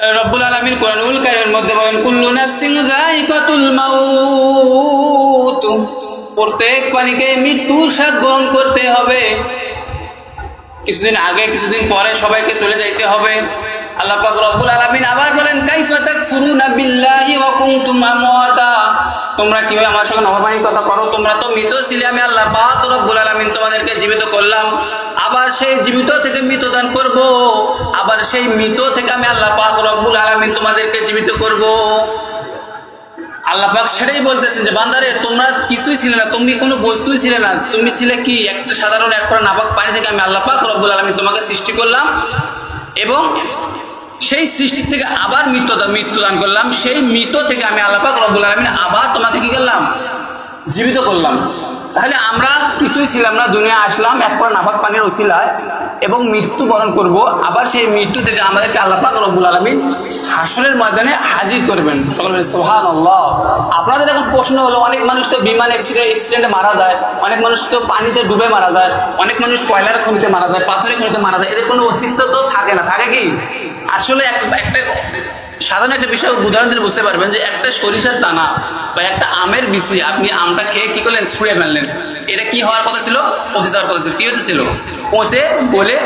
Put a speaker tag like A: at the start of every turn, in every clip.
A: রব্বুল আলামিন কোরআনুল কারীমের মধ্যে বলেন, কুল্লু নাফসিন যায়িকাতুল মাউত, প্রত্যেক প্রাণীকে মৃত্যুর স্বাদ গ্রহণ করতে হবে। কিছুদিন আগে কিছুদিন পরে সবাইকে চলে যাইতে হবে। আল্লাহ পাক রব্বুল আলামিন আবার বলেন, কাইফা তাকফুরুনা বিল্লাহি ওয়া কুনতুম আমওয়াতা, তোমরা কিভাবে আমার সঙ্গে নফরমানিতা করো, তোমরা তো মৃত ছিলে, আমি আল্লাহ পাক রব্বুল আলামিন তোমাদেরকে জীবিত করলাম, আবার সেই জীবিত থেকে মৃত দান করব, আবার সেই মৃত থেকে আমি আল্লাহ পাক রব্বুল আলামিন তোমাদেরকে জীবিত করব। আল্লাহ পাক সেটাই বলতেছেন যে বান্দারে, তোমরা কিছুই ছিলে না, তুমি কোনো বস্তুই ছিলে না, তুমি ছিলে কি একটা সাধারণ এক ফোঁটা নাপাক পানি থেকে আমি আল্লাহ পাক রব্বুল আলামিন তোমাকে সৃষ্টি করলাম, এবং সেই সৃষ্টির থেকে আবার মৃত্যুদান করলাম, সেই মৃত থেকে আমি আল্লাহ পাক রব্বুল আলামিন আবার তোমাকে কি করলাম, জীবিত করলাম। তাহলে আমরা কিছুই ছিলাম না, দুনিয়া আসলাম এক ফোঁটা নাপাক পানির ওসিলায়, এবং মৃত্যুবরণ করব, আবার সেই মৃত্যু থেকে আমাদেরকে আল্লাহ পাক রব্বুল আলামিন হাসরের ময়দানে হাজির করবেন। সকলে বলেন সুবহানাল্লাহ। আপনাদের এখন প্রশ্ন হলো, অনেক মানুষ তো বিমান অ্যাক্সিডেন্টে মারা যায়, অনেক মানুষ তো পানিতে ডুবে মারা যায়, অনেক মানুষ কয়লার খনিতে মারা যায়, পাথরের খনিতে মারা যায়, এদের কোনো অস্তিত্ব তো থাকে না, থাকে কি? আসলে একটা সাধারণ একটা বিষয় উদাহরণ দিলে বুঝতে পারবেন যে একটা সরিষার দানা বা একটা আমের বিচি, আপনি আমটা খেয়ে কি করলেন, ছুঁড়ে ফেললেন, এটা কি হওয়ার কথা ছিল, পচে যাওয়ার কথা ছিল। কি হতেছিল, পচে গলে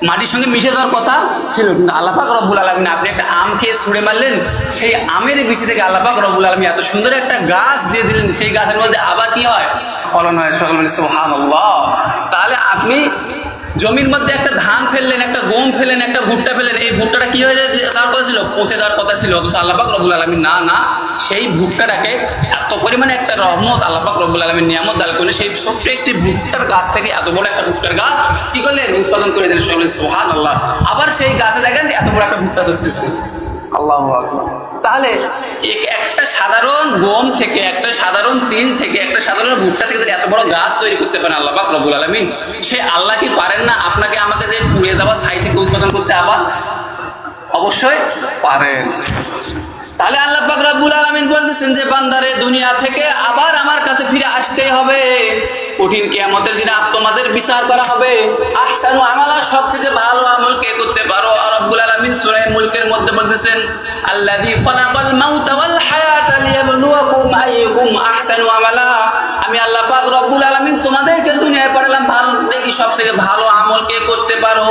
A: মাটির সঙ্গে মিশে যাওয়ার কথা ছিল। কিন্তু আল্লাহ পাক রব্বুল আলামিন, আপনি একটা আম খেয়ে ছুঁড়ে মারলেন, সেই আমের বিচি থেকে আল্লাহ পাক রব্বুল আলামিন এত সুন্দর একটা গাছ দিয়ে দিলেন, সেই গাছের মধ্যে আবার কি হয়, ফলন হয়। সকলে বলে সুবহানাল্লাহ। তাহলে আপনি জমির মধ্যে একটা ধান ফেললেন, একটা গম ফেললেন, একটা ভুট্টা ফেললেন, এই ভুট্টাটা কি হয়ে যাওয়ার কথা ছিল, পচে যাওয়ার কথা ছিল। অথচ আল্লাহ পাক রব্বুল আলামিন না, সেই ভুট্টাটাকে এত পরিমাণে একটা রহমত আল্লাহ পাক রব্বুল আলামিন নিয়ামত দান করলেন, সেই ছোট্ট একটি ভুট্টার গাছ থেকে এত বড় একটা ভুট্টার গাছ কি করলেন, উৎপাদন করে দিলেন। সকলে সুবহানাল্লাহ। আবার সেই গাছে দেখেন এত বড় একটা ভুট্টা ধরতেছে। আল্লাহু আকবার। তাহলে একটা সাধারণ গম থেকে, একটা সাধারণ তিল থেকে, একটা সাধারণ ভুট্টা থেকে যদি এত বড় গাছ তৈরি করতে পারেন আল্লাহ পাক রব্বুল আলামিন, সে আল্লাহ কি পারেন না আপনাকে আমাকে যে পুড়ে যাওয়া ছাই থেকে উৎপাদন করতে? আবার অবশ্যই পারেন। তাহলে আল্লাহ পাক রব্বুল আলামিন বলতেছেন যে বান্দারে, দুনিয়া থেকে আবার আমার কাছে ফিরে আসতেই হবে, কঠিন কিয়ামতের দিনে তোমাদের বিচার করা হবে। আহসানু আমালা, সব থেকে ভালো আমল কে করতে পারো? রব্বুল আলামিন সূরা মুলকের মধ্যে বলতেছেন, আল্লাযী খালাকাল মাউতা ওয়াল হায়াতা লিয়াবলুয়াকুম আইয়ুকুম আহসানু আমালা, আমি আল্লাহ পাক রব্বুল আলামিন তোমাদেরকে দুনিয়ায় পাঠালাম ভালো দেখি সবথেকে ভালো আমল কে করতে পারো।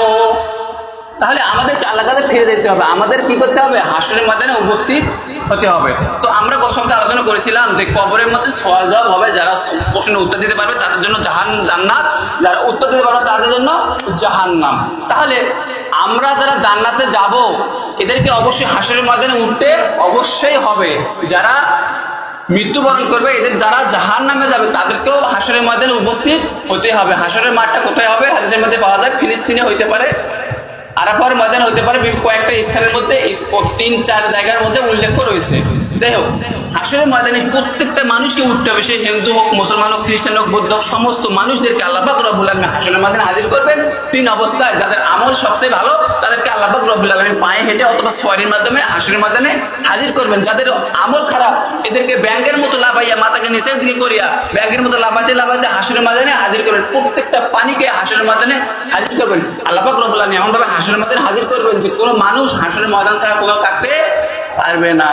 A: তাহলে আমাদেরকে আল্লাহর কাছে ফিরে যেতে হবে, আমাদের কি করতে হবে, হাসরের ময়দানে উপস্থিত হতে হবে। তো আমরা গত সপ্তাহে আলোচনা করেছিলাম যে কবরের মধ্যে সওয়াল জবাব হবে, যারা প্রশ্নের উত্তর দিতে পারবে তাদের জন্য জান্নাত, যারা উত্তর দিতে পারবে তাদের জন্য জাহান্নাম। তাহলে আমরা যারা জান্নাতে যাব, এদেরকে অবশ্যই হাসরের ময়দানে উঠতে অবশ্যই হবে। যারা মৃত্যুবরণ করবে, এদের যারা জাহান্নামে যাবে তাদেরকেও হাসরের ময়দানে উপস্থিত হতে হবে। হাসরের মাঠটা কোথায় হবে? হাদিসের মধ্যে পাওয়া যায় ফিলিস্তিনে হইতে পারে, আরাফার ময়দান হতে পারে, কয়েকটা স্থানের মধ্যে 3-4 জায়গার মধ্যে উল্লেখ রয়েছে। যাই হোক, হাসরের ময়দানে প্রত্যেকটা মানুষকে উঠতে হবে, সে হিন্দু হোক, মুসলমান হোক, খ্রিস্টান হোক, বৌদ্ধ হোক, সমস্ত মানুষদেরকে আল্লাহ পাক রব্বুল আলামিন হাসরের ময়দানে হাজির করবেন 3 অবস্থায়। যাদের আমল সবচেয়ে ভালো তাদেরকে আল্লাহ পাক রব্বুল আলামিন পায়ে হেঁটে অথবা সওয়ারির মাধ্যমে হাসরের ময়দানে হাজির করবেন। যাদের আমল খারাপ, এদেরকে ব্যাংকের মতো লাফাইয়া, মাথাকে নিচের দিকে করিয়া ব্যাংকের মতো লাফাইতে লাফাইতে হাসরের ময়দানে হাজির করবেন। প্রত্যেকটা পানিকে হাসরের ময়দানে হাজির করবেন। আল্লাহ পাক রব্বুল আলামিন এমনভাবে হাসরের ময়দানে হাজির করবেন যে কোনো মানুষ হাসরের ময়দান ছাড়া কোথাও থাকতে পারবে না।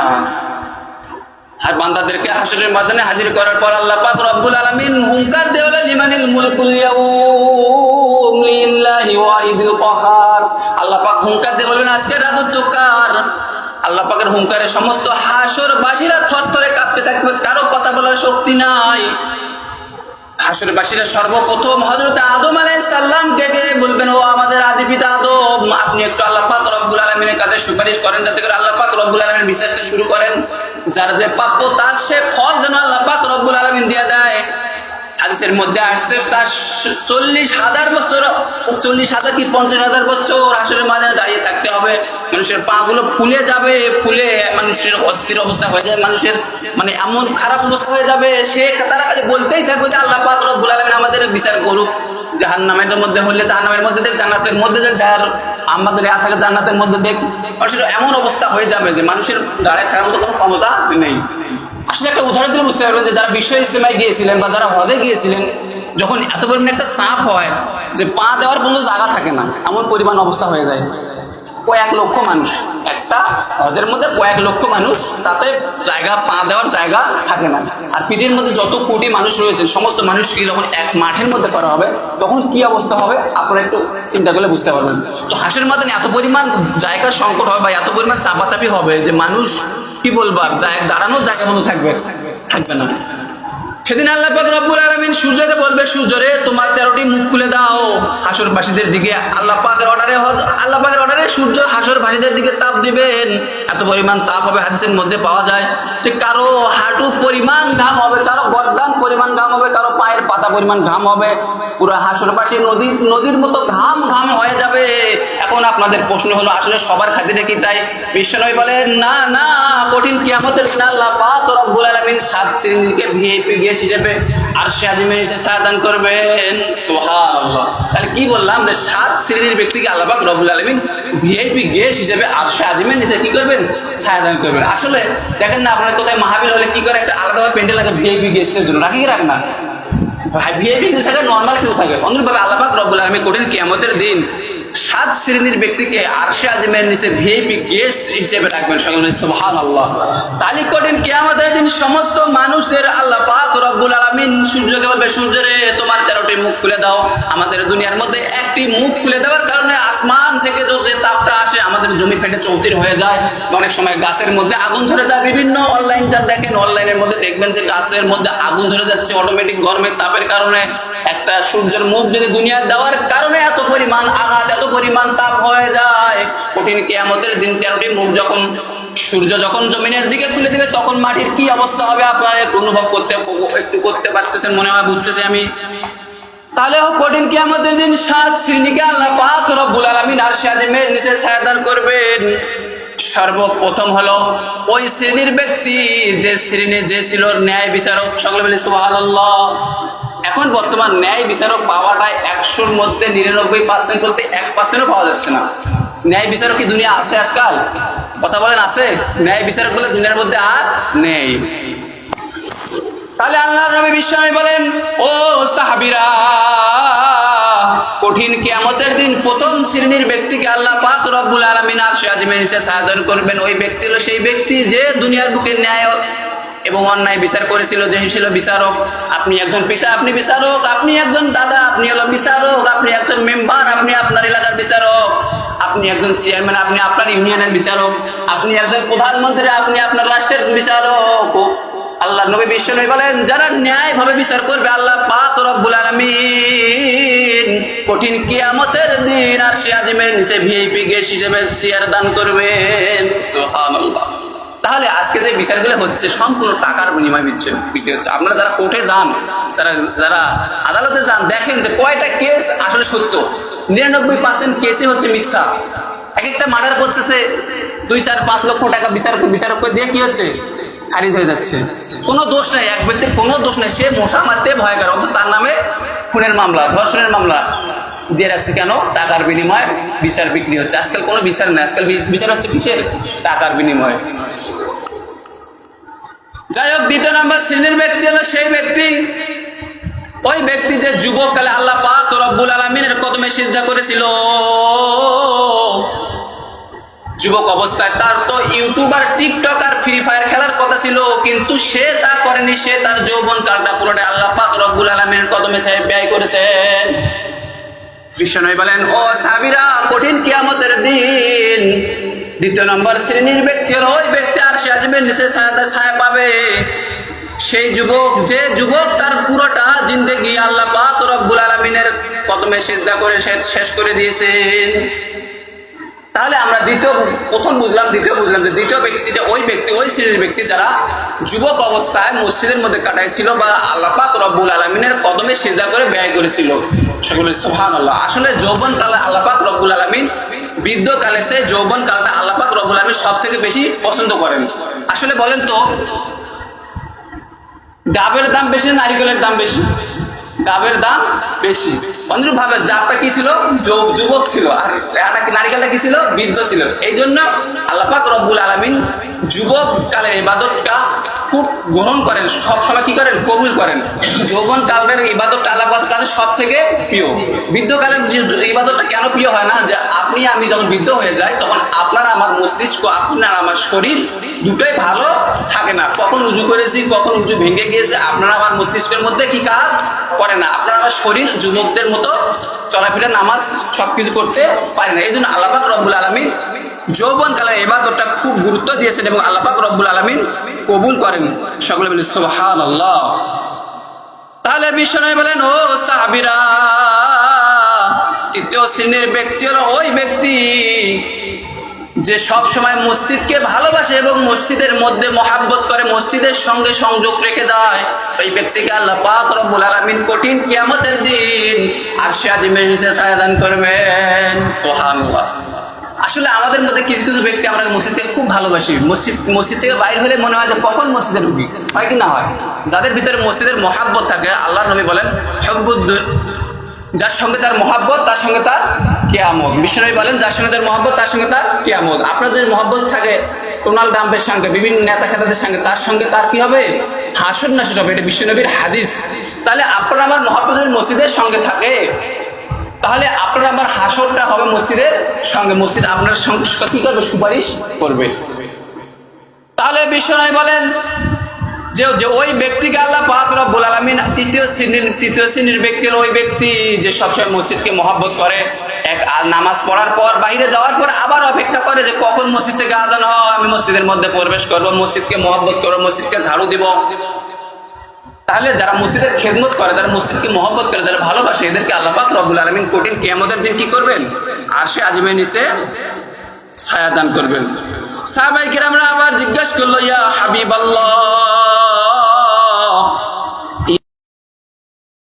A: আর বান্দাদেরকে হাসরের ময়দানে হাজির করার পর আল্লাহ পাক রব্বুল আলামিন হুঙ্কার দেওয়ালে, লিমানিল মুলকুল ইয়াউম লিল্লাহি ওয়াহিদুল কাহার, আল্লাহ পাক হুঙ্কার দিয়ে বলবেন আজকে রাজত্ব কার। আল্লাহ পাকের হুঙ্কারে সমস্ত হাসরবাসীরা থরথরে কাঁপতে থাকবে, কারো কথা বলার শক্তি নাই। হাসরবাসীরা সর্বপ্রথম হযরত আদম আলাইহিস সালামকে বলবেন, ও আমাদের আদি পিতা আদম, আপনি একটু আল্লাহ পাক রব্বুল আলামিনের কাছে সুপারিশ করেন, যাতে করে আল্লাহ পাক রব্বুল আলামিন বিচারটা শুরু করেন। যার যে প্রাপ্য তার সে ফল যেন আল্লাহ পাক রব্বুল আলামিন দিয়ে দেয়। হাদিসের মধ্যে আসছে 40,000 বছর, 40,000 কি 50,000 বছর হাসরের ময়দানে দাঁড়িয়ে থাকতে হবে। মানুষের পা গুলো ফুলে যাবে, ফুলে মানুষের অস্থির অবস্থা হয়ে যায়, মানুষের মানে এমন খারাপ অবস্থা হয়ে যাবে, সে তারা খালি বলতেই থাকবে যে আল্লাহ পাক রব্বুল আলামিন আমাদের বিচার করুক। জাহান্নামের মধ্যে হলে জাহান্নামের মধ্যে দেখ, জান্নাতের মধ্যে দেখ, যার আমাদের থাকে জান্নাতের মধ্যে দেখ। আসলে এমন অবস্থা হয়ে যাবে যে মানুষের দাঁড়িয়ে থাকার মতো কোনো ক্ষমতা নেই। আসলে একটা উদাহরণ দিলে বুঝতে পারবেন যে যারা বিশ্ব ইজতেমায় গিয়েছিলেন বা যারা হজে গিয়েছিলেন, যখন এত পরিমাণে একটা চাপ হয় যে পা দেওয়ার কোনো জায়গা থাকে না, এমন পরিমাণ অবস্থা হয়ে যায়। কয়েক লক্ষ মানুষ, একটা হজের মধ্যে কয়েক লক্ষ মানুষ, তাতে জায়গা পা দেওয়ার জায়গা থাকে না। আর পৃথিবীর মধ্যে যত কোটি মানুষ রয়েছে সমস্ত মানুষকে যখন এক মাঠের মধ্যে করা হবে তখন কি অবস্থা হবে আপনারা একটু চিন্তা করলে বুঝতে পারবেন। তো হাঁসের মধ্যে এত পরিমাণ জায়গার সংকট হবে বা এত পরিমাণ চাপাচাপি হবে যে মানুষ কি বলবার দাঁড়ানোর জায়গা মতো থাকবে না। সেদিন আল্লাহ পাক রব্বুল আলামিন সূর্যকে বলবে, সূর্যরে তোমার 13টি মুখ খুলে দাও হাসরবাসীদের দিকে। আল্লাহ পাকের অর্ডারে সূর্য হাসরবাসীদের দিকে তাপ দিবেন। এত পরিমাণ তাপ হবে, হাদিসের মধ্যে পাওয়া যায় যে কারো হাঁটু পরিমাণ ঘাম হবে, কারো গর্দান পরিমাণ ঘাম হবে, কারো পায়ের পাতা পরিমাণ ঘাম হবে। পুরো হাসরবাসী নদীর মতো ঘাম হয়ে যাবে। এখন আপনাদের প্রশ্ন হলো আসলে সবার খাতিরে কি তাই? বিশ্বনবী বলেন না না, কঠিন কিয়ামতের দিন আল্লাহ পাক রব্বুল আলামিন 7 শ্রেণীকে ভিআইপি গেস্ট হিসেবে আরশে আজিমে এসে ছায়াদান করবেন। সুবহানাল্লাহ। তাহলে কি বললাম যে 7 শ্রেণীর ব্যক্তিকে আল্লাহ পাক রব্বুল আলামিন ভিআইপি গেস্ট হিসেবে আরশে আজিমের নিচে কি করবেন? ছায়াদান করবেন। আসলে দেখেন না, আপনারা কোথায় মাহফিল হলে কি করে একটা আলাদাভাবে প্যান্ডেল লাগে ভিআইপি গেস্টের জন্য, রাখি রাখ না ভিআইপি কিছু থাকে, নর্মাল কিছু থাকে। অনুরূপভাবে আল্লাহ পাক রব্বুল আলামিন কঠিন কিয়ামতের দিন 7 শ্রেণীর ব্যক্তিকে আরশে আজিমের নিচে ভিআইপি গেস্ট হিসেবে রাখবেন। সকলে সুবহানাল্লাহ। তালি কঠিন কিয়ামতের দিন সমস্ত মানুষদের আল্লাহ পাক রব্বুল আলামিন সূর্যকে বলবে, সূর্যরে তোমার 13টি মুখ খুলে দাও। আমাদের দুনিয়ার মধ্যে একটি মুখ খুলে দেওয়ার কারণে আসমান থেকে যে তাপটা আসে আমাদের জমি ফেটে চৌচির হয়ে যায়। অনেক সময় গাছের মধ্যে আগুন ধরে যায়। বিভিন্ন অনলাইন যা দেখেন, অনলাইনের মধ্যে দেখবেন যে গাছের মধ্যে আগুন ধরে যাচ্ছে অটোমেটিক গরমের তাপের কারণে। একটা সূর্যের মুখ যদি দুনিয়া দেওয়ার কারণে এত পরিমাণ আঘাত, এত পরিমাণ তাপ হয়ে যায়। কঠিন কিয়ামতের দিন 13টি মুখ যখন সূর্য যখন জমিনের দিকে তুলে দিবে তখন মাটির কি অবস্থা হবে আপনারা একটু অনুভব করতে পারতেছেন, মনে হয় বুঝতেছি আমি। তাহলে কঠিন কিয়ামতের দিন 7 শ্রেণীকে আল্লাহ পাক রব্বুল আলামিন আরশে আজিমের নিচে ছায়াদান করবেন। সর্বপ্রথম হলো ওই শ্রেণীর ব্যক্তি যে ছিল ন্যায় বিচারক। সকলে বলি সুবহানাল্লাহ। এখন বর্তমান ন্যায় বিচারক পাওয়াটাই 100-র মধ্যে 99% বলতে 1%ও পাওয়া যাচ্ছে না। ন্যায় বিচারক কি দুনিয়া আছে আজকাল? কথা বলেন, আছে? ন্যায় বিচারক বলে দুনিয়ার মধ্যে আর নেই। তাহলে আল্লাহর নবী বিশ্বনবী বলেন, ও সাহাবীরা, কঠিন কিয়ামতের দিন প্রথম শ্রেণীর ব্যক্তিকে আল্লাহ পাক রব্বুল আলামিন আরশে আজিমের নিচে ছায়াদান করবেন। ওই ব্যক্তি হলো সেই ব্যক্তি যে দুনিয়ার বুকে ন্যায় এবং অন্যায় বিচার করেছিল, যে ছিল বিচারক। আপনি একজন পিতা, আপনি বিচারক। আপনি একজন দাদা, আপনি হলো বিচারক। আপনি একজন মেম্বার, আপনি আপনার এলাকার বিচারক। আপনি একজন চেয়ারম্যান, আপনি আপনার ইউনিয়নের বিচারক। আপনি একজন প্রধানমন্ত্রী, আপনি আপনার রাষ্ট্রের বিচারক। আল্লাহ নবী বিশ্বনবী বলেন, যারা ন্যায়ভাবে বিচার করবে আল্লাহ পাক রব্বুল আলামিন কঠিন কিয়ামতের দিন আরশে আজিমের নিচে ভিআইপি গেস্ট হিসেবে চেয়ার দান করবেন। সুবহানাল্লাহ। তাহলে আজকে যে বিচারগুলো হচ্ছে সম্পূর্ণ টাকার বিনিময়ে বিক্রি হচ্ছে। আপনারা যারা কোর্টে যান, যারা আদালতে যান, দেখেন যে কয়টা কেস আসলে সত্য। 99% কেসই হচ্ছে মিথ্যা। এক একটা মার্ডার করতেছে 2-4-5 লক্ষ টাকা বিচারক দিয়ে কি হচ্ছে? খারিজ হয়ে যাচ্ছে। কোনো দোষ নাই, এক ব্যক্তির কোনো দোষ নাই, সে মশা মারতে ভয় করে, অথচ তার নামে খুনের মামলা, ধর্ষণের মামলা দিয়ে রাখছে। কেন? টাকার বিনিময়ে বিচার বিক্রি হচ্ছে। আজকাল কোনো বিচার নেই, আজকাল বিচার হচ্ছে কিসের? টাকার বিনিময়ে। যাই হোক, 2 নম্বর শ্রেণীর ব্যক্তি হলো সেই ব্যক্তি, ওই ব্যক্তি যে যুবককালে আল্লাহ পাক রব্বুল আলামিনের কদমে সিজদা করেছিল। যুবক অবস্থায় তার তো ইউটিউব আর টিকটক আর ফ্রি ফায়ার খেলার কথা ছিল, কিন্তু সে তা করেনি। সে তার যৌবন কালটা পুরোটা আল্লাহ পাক রব্বুল আলামিনের কদমে ব্যয় করেছেন। বিশ্বনবী বলেন, ও সাহাবীরা, কঠিন কিয়ামতের দিন 2 নম্বর শ্রেণীর ব্যক্তি হলো ওই ব্যক্তি আরশে আজিমের নিচে ছায়া পাবে। সেই যুবক, যে যুবক তার পুরোটা জিন্দেগি আল্লাহ পাক রব্বুল আলামিনের কদমে সিজদা করে শেষ করে দিয়েছেন। তাহলে আমরা প্রথম বুঝলাম, দ্বিতীয় বুঝলাম যে দ্বিতীয় ব্যক্তি যে ওই শ্রেণীর ব্যক্তি যারা যুবক অবস্থায় মসজিদের মধ্যে কাটাইছিল বা আল্লাহ পাক রব্বুল আলামিনের কদমে সিজদা করে ব্যয় করেছিল। সেগুলো সুবহানাল্লাহ। আসলে যৌবন কালে আল্লাহ পাক রব্বুল আলামিন বৃদ্ধকালে সে যৌবন কালটা আল্লাহ পাক রব্বুল আলামিন সব থেকে বেশি পছন্দ করেন। আসলে বলেন তো, ডাবের দাম বেশি না নারিকেলের দাম বেশি? ডাবের দাম বেশি। অনুরূপ ভাবে জাতটা কি ছিল? যুবক ছিল, আর নারিকেলটা কি ছিল? বৃদ্ধ ছিল। এই জন্য আল্লাহ পাক রব্বুল আলামিন যুবক কালের ইবাদতটা খুব গ্রহণ করেন, সব সময় কি করেন? কবুল করেন। যৌবন কালের ইবাদতটা আল্লাহ পাকের কাছে সব থেকে প্রিয়। বৃদ্ধকালের ইবাদতটা কেন প্রিয় হয় না? যে আপনি আমি যখন বৃদ্ধ হয়ে যাই তখন আপনার আমার মস্তিষ্ক, আপনার আমার শরীর দুটোই ভালো থাকে না। কখন উজু করেছি, কখন উজু ভেঙে গিয়েছে, আপনার আমার মস্তিষ্কের মধ্যে কি কাজ করে না। আপনার আমার শরীর যুবকদের মতো চলাফেরা, নামাজ সবকিছু করতে পারে না। এই জন্য আল্লাহ পাক রব্বুল আলামিন যৌবন কালের ইবাদতটা খুব গুরুত্ব দিয়েছেন এবং আল্লাহ পাক রব্বুল আলামিন কবুল করেন। সকলে বলি সুবহানাল্লাহ। তাহলে বিশ্বনবী বলেন, ও সাহাবীরা, তৃতীয় শ্রেণীর ব্যক্তি হলো ওই ব্যক্তি যে সব সময় মসজিদকে ভালোবাসে এবং মসজিদের মধ্যে মহাব্বত করে, মসজিদের সঙ্গে সংযোগ রেখে দেয়। ওই ব্যক্তিকে আল্লাহ পাক রব্বুল আলামিন কঠিন কিয়ামতের দিন আরশে আজিমের নিচে ছায়া দান করবেন। সুবহানাল্লাহ। আসলে আমাদের মধ্যে কিছু কিছু ব্যক্তি আমরা মসজিদকে খুব ভালোবাসি, মসজিদ থেকে বাইরে হলে মনে হয় যে কখন মসজিদে ঢুকি, হয় কি না হয়? যাদের ভিতরে মসজিদের মহাব্বত থাকে, আল্লাহ নবী বলেন যার সঙ্গে তার মহাব্বত তার সঙ্গে তার কিয়ামত। বিশ্বনবী বলেন, যার সঙ্গে তার মহাব্বত তার সঙ্গে তার কিয়ামত। আপনাদের মহাব্বত থাকে ডোনাল্ড ট্রাম্পের সঙ্গে, বিভিন্ন নেতা খেতাদের সঙ্গে, তার সঙ্গে তার কি হবে? হাসর নাসর হবে। এটা বিশ্বনবীর হাদিস। তাহলে আপনার আমার মহাব্বত যদি মসজিদের সঙ্গে থাকে তাহলে আপনার আমার হাসরটা হবে মসজিদের সঙ্গে, মসজিদ আপনার সঙ্গে কি করবে? সুপারিশ করবে। তাহলে বিশ্বনবী বলেন যে ওই ব্যক্তিকে আল্লাহ পাক রব্বুল আলামিন তৃতীয় শ্রেণীর ব্যক্তি হলো ওই ব্যক্তি যে সবসময় মসজিদকে মহব্বত করে, এক নামাজ পড়ার পর বাইরে যাওয়ার পর আবার অপেক্ষা করে যে কখন মসজিদ থেকে আজান হয়, আমি মসজিদের মধ্যে প্রবেশ করব, মসজিদকে মহব্বত করবো, মসজিদকে ঝাড়ু দিব। তাহলে যারা মসজিদের খেদমত করে, যারা মসজিদকে মহব্বত করে, যারা ভালোবাসে, এদেরকে আল্লাহ পাক রব্বুল আলামিন কঠিন কিয়ামতের দিন কি করবেন? আরশে আজিমের নিচে ছায়া দান করবেন। সাহাবায়ে কেরামরা আবার জিজ্ঞাসা করলো, ইয়া হাবিবাল্লাহ,